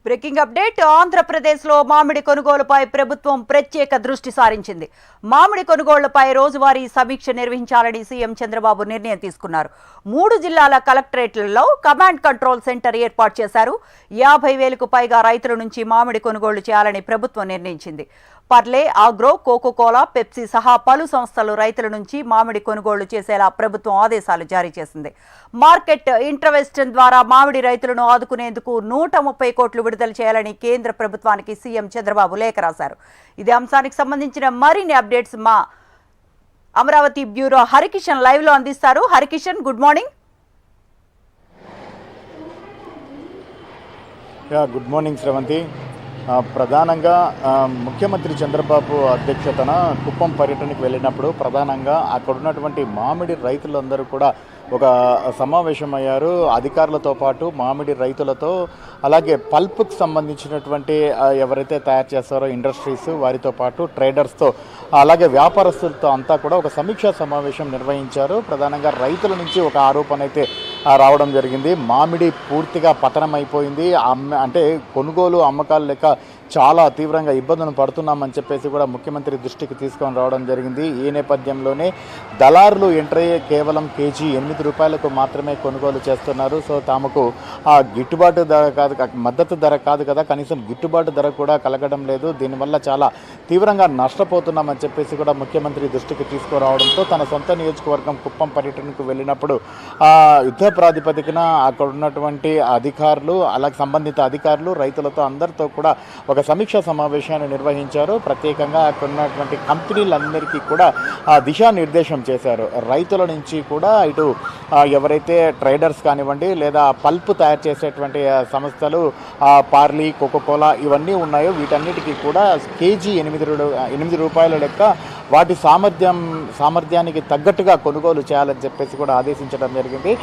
Breaking update ఆంధ్రప్రదేశ్లో మామిడి కొనుగోలుపై ప్రభుత్వం ప్రత్యేక దృష్టి సారించింది. మామిడి కొనుగోళ్లపై రోజువారీ సమీక్ష నిర్వహించాలని సీఎం చంద్రబాబు నిర్ణయం తీసుకున్నారు. 3 జిల్లాల కలెక్టరేట్లలో కమాండ్ కంట్రోల్ సెంటర్ ఏర్పాటు చేశారు. 50,000కు పైగా రైతుల నుంచి మామిడి కొనుగోళ్లు చేయాలని ప్రభుత్వం నిర్ణయించింది. పర్లే, ఆగ్రో, కోకోకోలా, పెప్సీ సహా పలు సంస్థలు రైతుల నుంచి మామిడి కొనుగోళ్లు చేసేలా ప్రభుత్వం ఆదేశాలు జారీ చేసింది. మార్కెట్ ఇంటర్వెన్షన్ ద్వారా మామిడి రైతులను ఆదుకునేందుకు 130 కోట్లు విడుదల చేయాలని కేంద్ర ప్రభుత్వానికి సీఎం చంద్రబాబు లేఖ రాశారు. ఇదే అంశానికి సంబంధించిన మరిన్ని అప్డేట్స్ మా అమరావతి బ్యూరో హరికిషన్ లైవ్ లో అందిస్తారు. Harikishan, good morning. Good morning Sravanthi. ప్రధానంగా ముఖ్యమంత్రి చంద్రబాబు అధ్యక్షతన కుప్పం పర్యటనకు వెళ్ళినప్పుడు ప్రధానంగా అక్కడ ఉన్నటువంటి మామిడి రైతులందరూ కూడా ఒక సమావేశమయ్యారు. అధికారులతో పాటు మామిడి రైతులతో, అలాగే పల్ప్కి సంబంధించినటువంటి ఎవరైతే తయారు చేస్తారో ఇండస్ట్రీస్ వారితో పాటు ట్రేడర్స్తో, అలాగే వ్యాపారస్తులతో అంతా కూడా ఒక సమీక్షా సమావేశం నిర్వహించారు. ప్రధానంగా రైతుల నుంచి ఒక ఆరోపణ అయితే రావడం జరిగింది. మామిడి పూర్తిగా పతనం అయిపోయింది, అంటే కొనుగోలు అమ్మకాలు లెక్క చాలా తీవ్రంగా ఇబ్బందులు పడుతున్నామని చెప్పేసి కూడా ముఖ్యమంత్రి దృష్టికి తీసుకొని రావడం జరిగింది. ఈ నేపథ్యంలోనే దళారులు ఎంటర్ అయ్యే కేవలం కేజీ 8 రూపాయలకు మాత్రమే కొనుగోలు చేస్తున్నారు. సో తాముకు ఆ గిట్టుబాటు ధర కాదు, మద్దతు ధర కాదు కదా, కనీసం గిట్టుబాటు ధర కూడా కలగడం లేదు. దీనివల్ల చాలా తీవ్రంగా నష్టపోతున్నామని చెప్పేసి కూడా ముఖ్యమంత్రి దృష్టికి తీసుకురావడంతో తన సొంత నియోజకవర్గం కుప్పం పర్యటనకు వెళ్ళినప్పుడు యుద్ధ ప్రాతిపదికన అక్కడ ఉన్నటువంటి అధికారులు, అలాగే సంబంధిత అధికారులు రైతులతో అందరితో కూడా ఒక సమీక్షా సమావేశాన్ని నిర్వహించారు. ప్రత్యేకంగా అక్కడ ఉన్నటువంటి కంపెనీలందరికీ కూడా దిశానిర్దేశం చేశారు. రైతుల నుంచి కూడా ఇటు ఎవరైతే ట్రేడర్స్ కానివ్వండి, లేదా పల్ప్ తయారు చేసేటువంటి సంస్థలు పార్లీ, కోకోకోలా ఇవన్నీ ఉన్నాయో వీటన్నిటికీ కూడా కేజీ 8 రూపాయల లెక్క వాటి సామర్థ్యానికి తగ్గట్టుగా కొనుగోలు చేయాలని చెప్పేసి కూడా ఆదేశించడం జరిగింది.